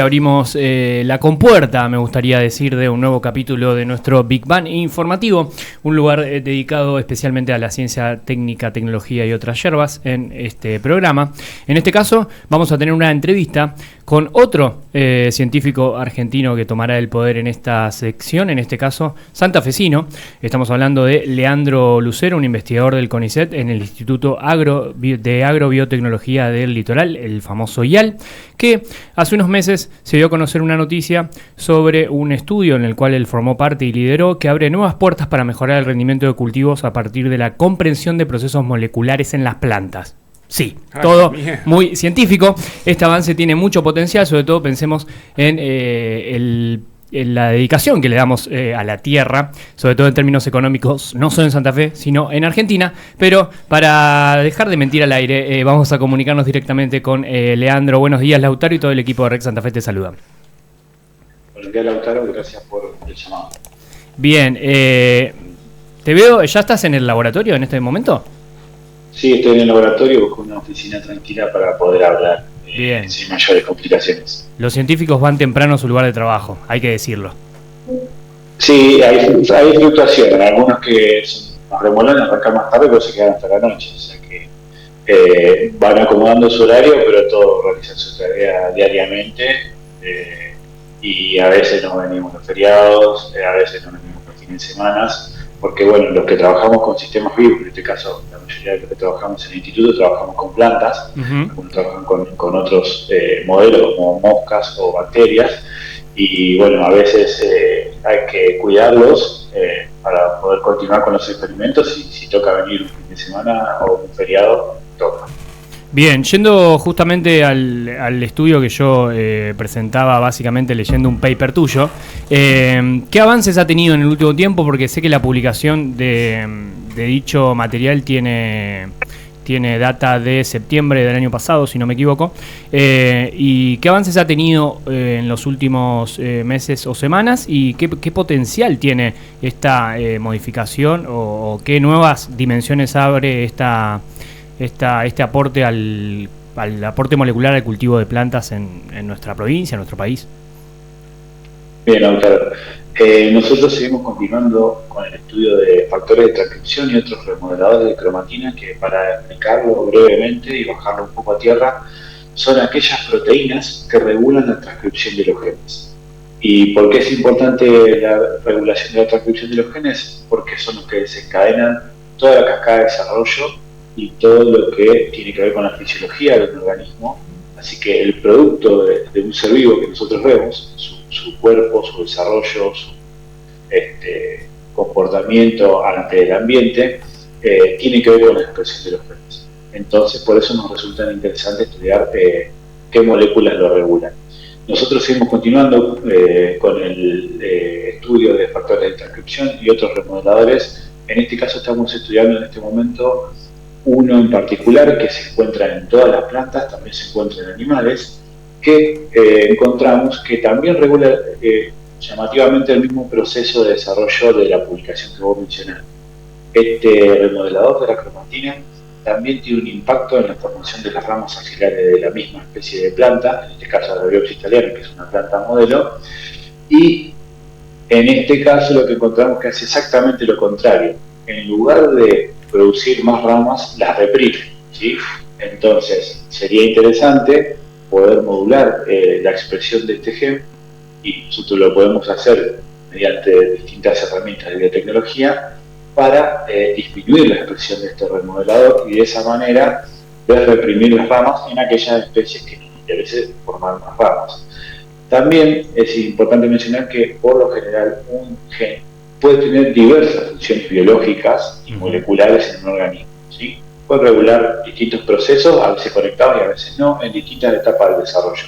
Abrimos la compuerta, me gustaría decir, de un nuevo capítulo de nuestro Big Bang informativo, un lugar dedicado especialmente a la ciencia, técnica, tecnología y otras yerbas en este programa. En este caso vamos a tener una entrevista con otro científico argentino que tomará el poder en esta sección, en este caso santafesino. Estamos hablando de Leandro Lucero, un investigador del CONICET en el Instituto de Agrobiotecnología del Litoral, el famoso IAL, que hace unos meses se dio a conocer una noticia sobre un estudio en el cual él formó parte y lideró, que abre nuevas puertas para mejorar el rendimiento de cultivos a partir de la comprensión de procesos moleculares en las plantas. Sí, todo muy científico. Este avance tiene mucho potencial, sobre todo pensemos en la dedicación que le damos a la tierra, sobre todo en términos económicos, no solo en Santa Fe, sino en Argentina. Pero para dejar de mentir al aire, vamos a comunicarnos directamente con Leandro. Buenos días, Lautaro, y todo el equipo de REC Santa Fe te saluda. Buenos días, Lautaro, gracias por el llamado. Bien, te veo, ¿ya estás en el laboratorio en este momento? Sí, estoy en el laboratorio, busco una oficina tranquila para poder hablar sin mayores complicaciones. Los científicos van temprano a su lugar de trabajo, hay que decirlo. Sí, hay fluctuaciones, algunos que nos remolan, arrancan más tarde, pero se quedan hasta la noche, o sea que van acomodando su horario, pero todos realizan su tarea diariamente, y a veces nos venimos los feriados, a veces nos venimos los fines de semana, porque bueno, los que trabajamos con sistemas vivos, en este caso la mayoría de los que trabajamos en el instituto trabajamos con plantas, algunos trabajan con otros modelos como moscas o bacterias, y bueno, a veces hay que cuidarlos para poder continuar con los experimentos, y si toca venir un fin de semana o un feriado, toca. Bien, yendo justamente al estudio que yo presentaba, básicamente leyendo un paper tuyo, ¿qué avances ha tenido en el último tiempo? Porque sé que la publicación de dicho material tiene data de septiembre del año pasado, si no me equivoco. ¿Y qué avances ha tenido en los últimos meses o semanas? ¿Y qué potencial tiene esta modificación o qué nuevas dimensiones abre este aporte al aporte molecular al cultivo de plantas en nuestra provincia, en nuestro país? Bien, Lautaro. Nosotros seguimos continuando con el estudio de factores de transcripción y otros remodeladores de cromatina que, para explicarlo brevemente y bajarlo un poco a tierra, son aquellas proteínas que regulan la transcripción de los genes. ¿Y por qué es importante la regulación de la transcripción de los genes? Porque son los que desencadenan toda la cascada de desarrollo y todo lo que tiene que ver con la fisiología de un organismo. Así que el producto de un ser vivo que nosotros vemos, su cuerpo, su desarrollo, su comportamiento ante el ambiente, tiene que ver con la expresión de los genes. Entonces, por eso nos resulta interesante estudiar qué moléculas lo regulan. Nosotros seguimos continuando con el estudio de factores de transcripción y otros remodeladores. En este caso estamos estudiando en este momento uno en particular que se encuentra en todas las plantas, también se encuentra en animales, que encontramos que también regula llamativamente el mismo proceso de desarrollo de la publicación que vos mencionaste. Este remodelador de la cromatina también tiene un impacto en la formación de las ramas axilares de la misma especie de planta, en este caso la Bryopsis thaliana, que es una planta modelo, y en este caso lo que encontramos que hace exactamente lo contrario. En lugar de producir más ramas, las reprime, ¿sí? Entonces, sería interesante poder modular la expresión de este gen, y nosotros lo podemos hacer mediante distintas herramientas de biotecnología para disminuir la expresión de este remodelador y de esa manera ver reprimir las ramas en aquellas especies que nos interese formar más ramas. También es importante mencionar que por lo general un gen puede tener diversas funciones biológicas y moleculares en un organismo, ¿sí? Puede regular distintos procesos, a veces conectados y a veces no, en distintas etapas del desarrollo.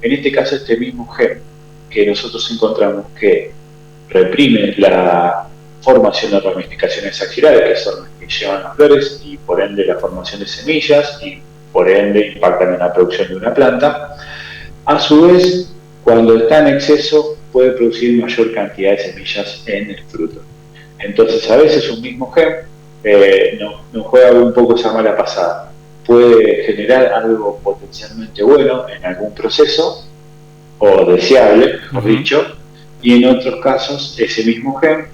En este caso, este mismo gen que nosotros encontramos que reprime la formación de ramificaciones axilares, que son las que llevan las flores y por ende la formación de semillas y por ende impactan en la producción de una planta, a su vez, cuando está en exceso, puede producir mayor cantidad de semillas en el fruto. Entonces, a veces un mismo gen nos juega un poco esa mala pasada. Puede generar algo potencialmente bueno en algún proceso, o deseable, mejor dicho, y en otros casos ese mismo gen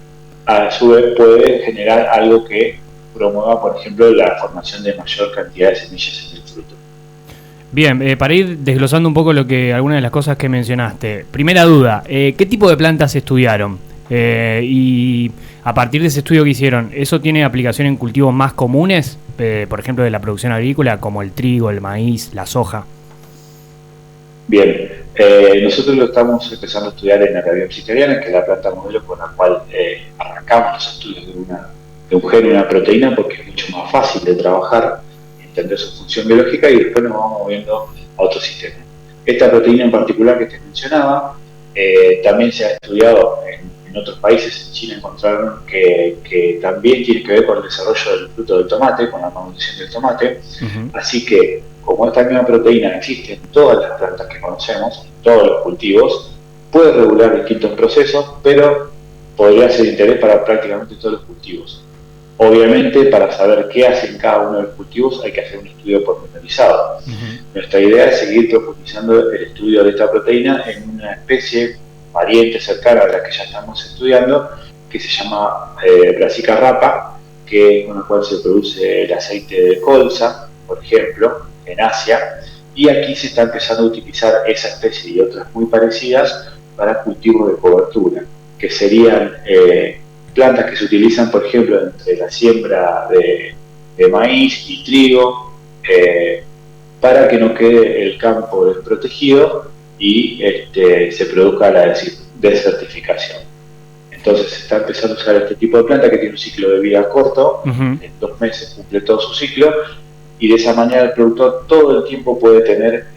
a su vez puede generar algo que promueva, por ejemplo, la formación de mayor cantidad de semillas en el fruto. Bien, para ir desglosando un poco algunas de las cosas que mencionaste. Primera duda, ¿qué tipo de plantas estudiaron? Y a partir de ese estudio que hicieron, ¿eso tiene aplicación en cultivos más comunes? Por ejemplo, de la producción agrícola, como el trigo, el maíz, la soja. Bien, nosotros lo estamos empezando a estudiar en Arabidopsis thaliana, que es la planta modelo con la cual arrancamos los estudios de un gen y una proteína, porque es mucho más fácil de trabajar, entender su función biológica, y después nos vamos moviendo a otros sistemas. Esta proteína en particular que te mencionaba, también se ha estudiado en otros países. En China encontraron que también tiene que ver con el desarrollo del fruto del tomate, con la maduración del tomate. Así que, como esta misma proteína existe en todas las plantas que conocemos, en todos los cultivos, puede regular distintos procesos, pero podría ser de interés para prácticamente todos los cultivos. Obviamente, para saber qué hacen cada uno de los cultivos hay que hacer un estudio pormenorizado. Nuestra idea es seguir profundizando el estudio de esta proteína en una especie pariente cercana a la que ya estamos estudiando, que se llama Brassica rapa, que es con la cual se produce el aceite de colza, por ejemplo, en Asia, y aquí se está empezando a utilizar esa especie y otras muy parecidas para cultivos de cobertura, que serían plantas que se utilizan, por ejemplo, entre la siembra de maíz y trigo, para que no quede el campo desprotegido y se produzca la desertificación. Entonces se está empezando a usar este tipo de planta que tiene un ciclo de vida corto, en 2 meses cumple todo su ciclo, y de esa manera el productor todo el tiempo puede tener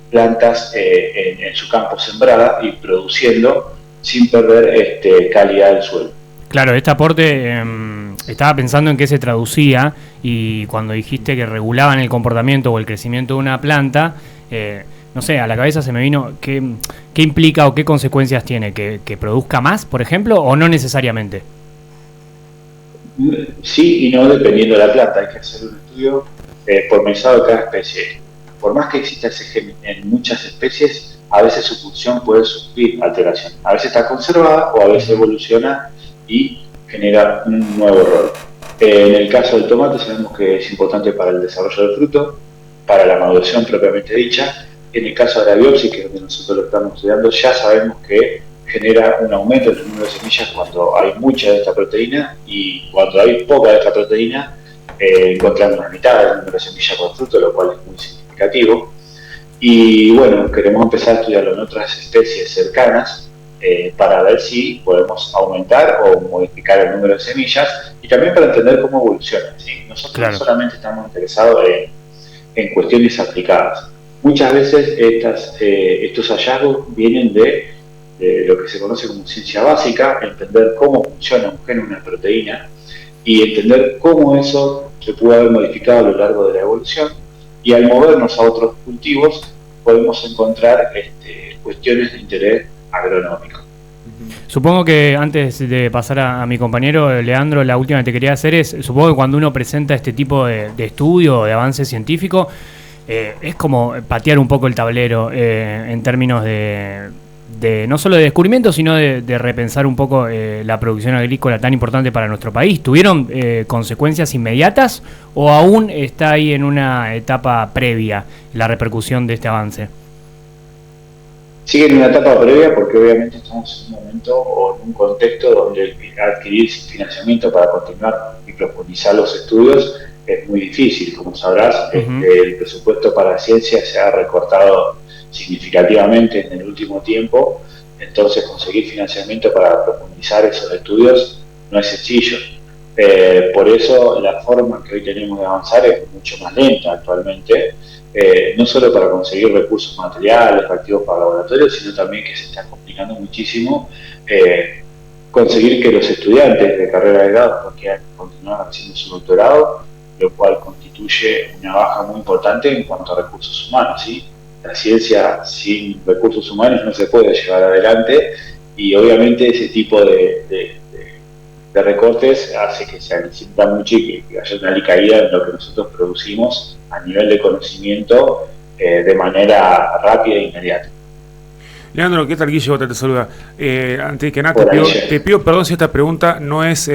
plantas en su campo sembrada y produciendo sin perder calidad del suelo. Claro, este aporte estaba pensando en qué se traducía, y cuando dijiste que regulaban el comportamiento o el crecimiento de una planta, no sé, a la cabeza se me vino qué implica o qué consecuencias tiene, que produzca más, por ejemplo, o no necesariamente. Sí y no, dependiendo de la planta. Hay que hacer un estudio pormenorizado de cada especie. Por más que exista ese gen en muchas especies, a veces su función puede sufrir alteración. A veces está conservada o a veces evoluciona y genera un nuevo rol. En el caso del tomate sabemos que es importante para el desarrollo del fruto, para la maduración propiamente dicha. En el caso de la biopsia, que es donde nosotros lo estamos estudiando, ya sabemos que genera un aumento del número de semillas cuando hay mucha de esta proteína, y cuando hay poca de esta proteína encontramos la mitad del número de semillas por fruto, lo cual es muy significativo. Y bueno, queremos empezar a estudiarlo en otras especies cercanas para ver si podemos aumentar o modificar el número de semillas, y también para entender cómo evoluciona, ¿sí? Nosotros no solamente estamos interesados en cuestiones aplicadas. Muchas veces estos hallazgos vienen de lo que se conoce como ciencia básica, entender cómo funciona un gen, una proteína, y entender cómo eso se puede haber modificado a lo largo de la evolución, y al movernos a otros cultivos podemos encontrar cuestiones de interés agronómico. Supongo que antes de pasar a mi compañero Leandro, la última que te quería hacer es, supongo que cuando uno presenta este tipo de estudio o de avance científico, es como patear un poco el tablero en términos de no solo de descubrimiento, sino de repensar un poco la producción agrícola tan importante para nuestro país. ¿Tuvieron consecuencias inmediatas o aún está ahí en una etapa previa la repercusión de este avance? Sigue en una etapa previa porque obviamente estamos en un momento o en un contexto donde adquirir financiamiento para continuar y profundizar los estudios es muy difícil. Como sabrás, el presupuesto para la ciencia se ha recortado significativamente en el último tiempo, entonces conseguir financiamiento para profundizar esos estudios no es sencillo. Por eso la forma que hoy tenemos de avanzar es mucho más lenta actualmente, no solo para conseguir recursos materiales, activos para laboratorios, sino también que se está complicando muchísimo conseguir que los estudiantes de carrera de grado quieran continuar haciendo su doctorado, lo cual constituye una baja muy importante en cuanto a recursos humanos, ¿sí? La ciencia sin recursos humanos no se puede llevar adelante, y obviamente ese tipo de recortes hace que se sienta mucho y que haya una alicaída en lo que nosotros producimos a nivel de conocimiento de manera rápida e inmediata. Leandro, ¿qué tal? Guille, te saluda. Antes que nada, Hola, te pido perdón si esta pregunta no es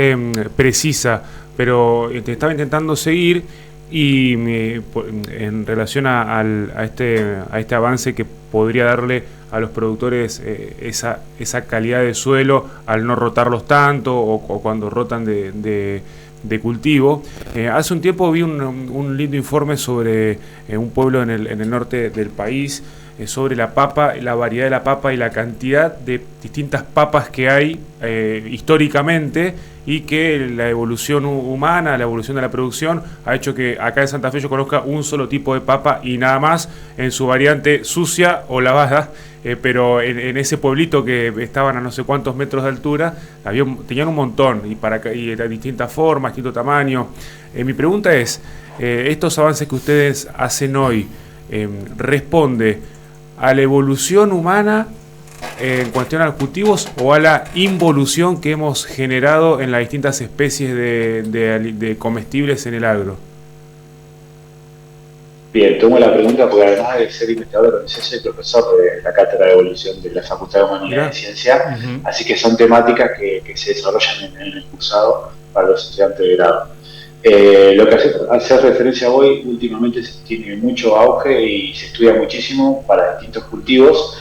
precisa, pero te estaba intentando seguir y en relación a este avance que podría darle a los productores esa calidad de suelo al no rotarlos tanto o cuando rotan de cultivo. Hace un tiempo vi un lindo informe sobre un pueblo en el norte del país, sobre la papa, la variedad de la papa y la cantidad de distintas papas que hay históricamente, y que la evolución humana, la evolución de la producción ha hecho que acá en Santa Fe yo conozca un solo tipo de papa y nada más, en su variante sucia o lavada, pero en ese pueblito que estaban a no sé cuántos metros de altura tenían un montón y de distintas formas, distinto tamaño. Mi pregunta es, estos avances que ustedes hacen hoy, ¿responde a la evolución humana en cuestión a los cultivos o a la involución que hemos generado en las distintas especies de comestibles en el agro? Bien, tomo la pregunta porque además de ser investigador, soy profesor de la Cátedra de Evolución de la Facultad de Humanidades y Ciencia, así que son temáticas que se desarrollan en el cursado para los estudiantes de grado. Lo que hace referencia hoy, últimamente tiene mucho auge y se estudia muchísimo para distintos cultivos.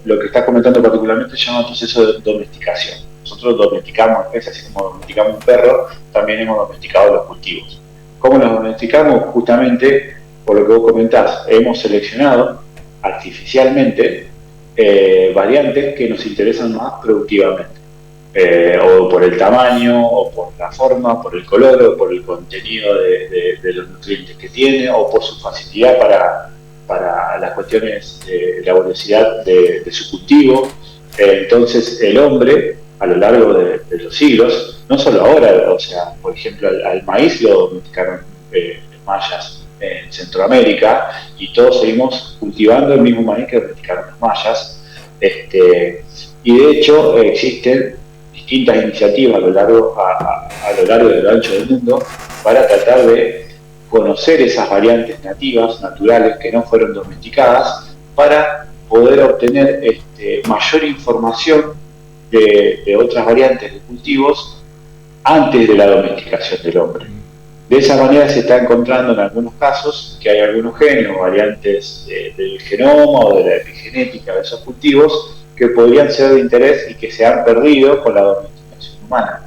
Lo que estás comentando particularmente se llama proceso de domesticación. Nosotros domesticamos especies, así como domesticamos un perro, también hemos domesticado los cultivos. ¿Cómo los domesticamos? Justamente por lo que vos comentás, hemos seleccionado artificialmente variantes que nos interesan más productivamente. O por el tamaño, o por la forma, por el color, o por el contenido de los nutrientes que tiene, o por su facilidad para las cuestiones de la velocidad de su cultivo. Entonces el hombre, a lo largo de los siglos, no solo ahora, o sea, por ejemplo, al maíz lo domesticaron mayas en Centroamérica, y todos seguimos cultivando el mismo maíz que domesticaron los mayas. Y de hecho existen distintas iniciativas a lo largo y lo ancho del mundo para tratar de conocer esas variantes nativas, naturales, que no fueron domesticadas, para poder obtener mayor información de otras variantes de cultivos antes de la domesticación del hombre. De esa manera se está encontrando en algunos casos que hay algunos genes o variantes del genoma o de la epigenética de esos cultivos que podrían ser de interés y que se han perdido con la domesticación humana.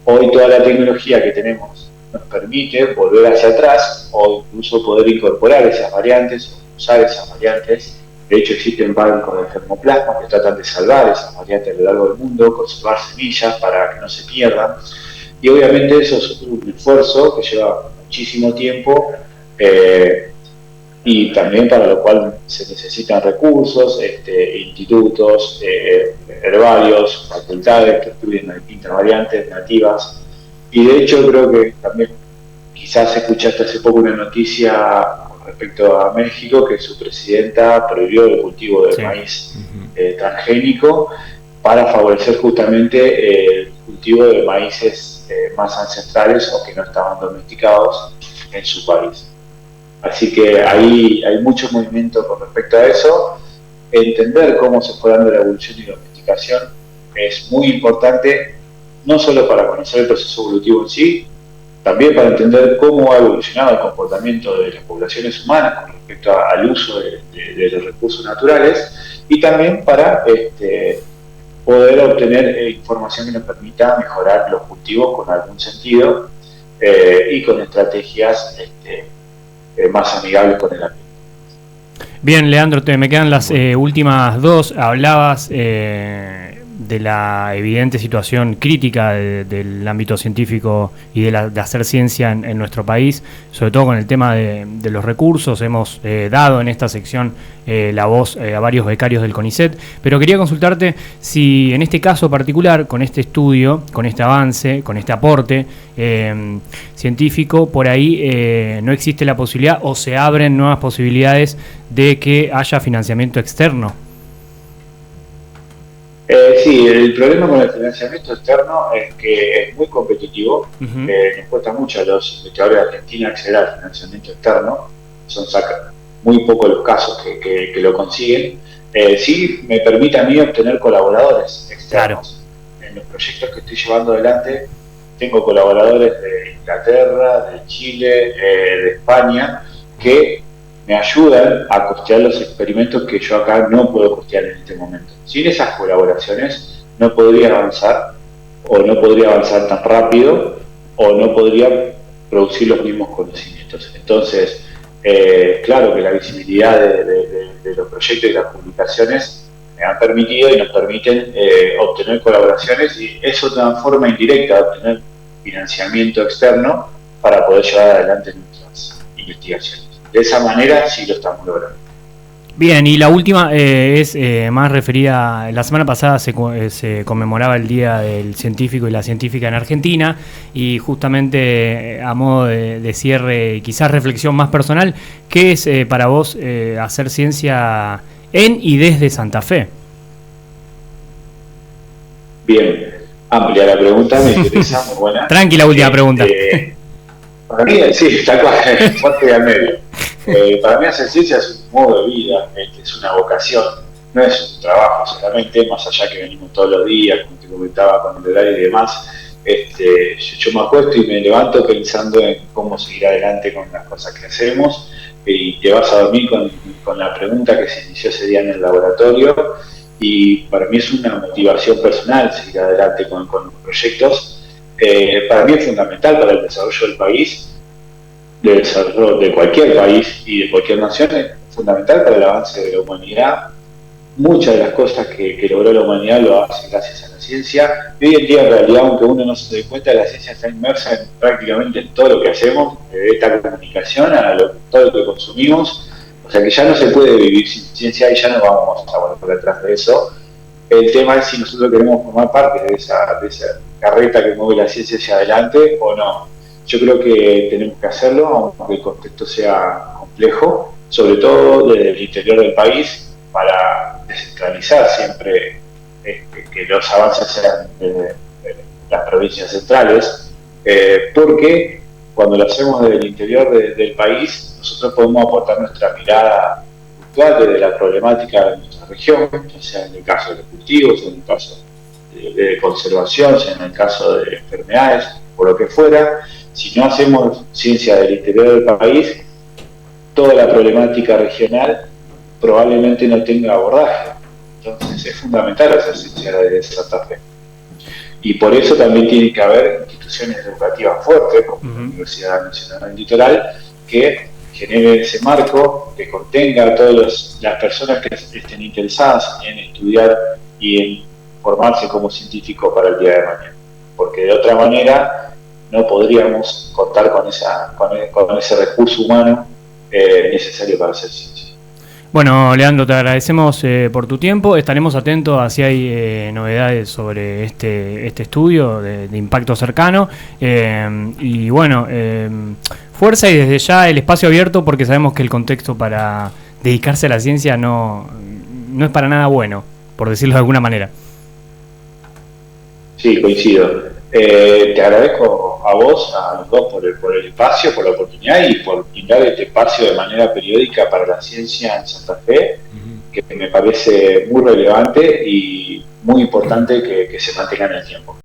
Hoy toda la tecnología que tenemos nos permite volver hacia atrás o incluso poder incorporar esas variantes o usar esas variantes. De hecho existen bancos de germoplasma que tratan de salvar esas variantes a lo largo del mundo, conservar semillas para que no se pierdan. Y obviamente eso es un esfuerzo que lleva muchísimo tiempo y también para lo cual se necesitan recursos, institutos, herbarios, facultades que estudien las distintas variantes nativas. Y de hecho creo que también quizás escuchaste hace poco una noticia con respecto a México, que su presidenta prohibió el cultivo de maíz transgénico para favorecer justamente el cultivo de maíces más ancestrales o que no estaban domesticados en su país. Así que ahí hay mucho movimiento con respecto a eso. Entender cómo se fue dando la evolución y la domesticación es muy importante, no solo para conocer el proceso evolutivo en sí, también para entender cómo ha evolucionado el comportamiento de las poblaciones humanas con respecto al uso de los recursos naturales, y también para poder obtener información que nos permita mejorar los cultivos con algún sentido y con estrategias más amigables con el ambiente. Bien, Leandro, me quedan las últimas dos. Hablabas de la evidente situación crítica del ámbito científico y de hacer ciencia en nuestro país, sobre todo con el tema de los recursos. Hemos dado en esta sección la voz a varios becarios del CONICET, pero quería consultarte si en este caso particular, con este estudio, con este avance, con este aporte científico, por ahí no existe la posibilidad o se abren nuevas posibilidades de que haya financiamiento externo. Sí, el problema con el financiamiento externo es que es muy competitivo. Nos cuesta mucho a los investigadores de Argentina acceder al financiamiento externo. Son muy pocos los casos que lo consiguen. sí me permite a mí obtener colaboradores externos. Claro. En los proyectos que estoy llevando adelante tengo colaboradores de Inglaterra, de Chile, de España, que me ayudan a costear los experimentos que yo acá no puedo costear en este momento. Sin esas colaboraciones no podría avanzar, o no podría avanzar tan rápido, o no podría producir los mismos conocimientos. Entonces, claro que la visibilidad de los proyectos y las publicaciones me han permitido y nos permiten obtener colaboraciones, y es otra forma indirecta de obtener financiamiento externo para poder llevar adelante nuestras investigaciones. De esa manera sí lo estamos logrando. Bien, y la última es más referida, la semana pasada se conmemoraba el Día del Científico y la Científica en Argentina, y justamente a modo de cierre, quizás reflexión más personal, ¿qué es para vos hacer ciencia en y desde Santa Fe? Bien, amplia la pregunta, me interesa, muy buena. Tranquila, última pregunta. Para mí, sí, está fuerte al medio. Para mí hacer ciencia es un modo de vida, es una vocación, no es un trabajo solamente, más allá que venimos todos los días, como te comentaba, con el horario y demás. Yo me acuesto y me levanto pensando en cómo seguir adelante con las cosas que hacemos, y te vas a dormir con la pregunta que se inició ese día en el laboratorio, y para mí es una motivación personal seguir adelante con los proyectos. Para mí es fundamental para el desarrollo del país, del desarrollo de cualquier país y de cualquier nación, es fundamental para el avance de la humanidad. Muchas de las cosas que logró la humanidad lo hace gracias a la ciencia, y hoy en día en realidad, aunque uno no se dé cuenta, la ciencia está inmersa en prácticamente todo lo que hacemos, de esta comunicación a todo lo que consumimos. O sea que ya no se puede vivir sin ciencia y ya no vamos a volver por detrás de eso. El tema es si nosotros queremos formar parte de esa carreta que mueve la ciencia hacia adelante o no. Yo creo que tenemos que hacerlo, aunque el contexto sea complejo, sobre todo desde el interior del país, para descentralizar siempre que los avances sean de las provincias centrales, porque cuando lo hacemos desde el interior del país, nosotros podemos aportar nuestra mirada puntual desde la problemática de nuestra región, o sea en el caso de los cultivos, en el caso de conservación, en el caso de enfermedades, por lo que fuera. Si no hacemos ciencia del interior del país, toda la problemática regional probablemente no tenga abordaje. Entonces es fundamental hacer ciencia de Santa Fe. Y por eso también tiene que haber instituciones educativas fuertes, como la Universidad Nacional del Litoral, que generen ese marco, que contenga a todas las personas que estén interesadas en estudiar y en formarse como científico para el día de mañana. Porque de otra manera no podríamos contar con ese recurso humano necesario para hacer ciencia. Bueno, Leandro, te agradecemos por tu tiempo. Estaremos atentos a si hay novedades sobre este estudio de impacto cercano. Y bueno, fuerza, y desde ya el espacio abierto, porque sabemos que el contexto para dedicarse a la ciencia no es para nada bueno, por decirlo de alguna manera. Sí, coincido. Te agradezco a vos, a los dos, por el espacio, por la oportunidad y por brindar este espacio de manera periódica para la ciencia en Santa Fe, que me parece muy relevante y muy importante que se mantenga en el tiempo.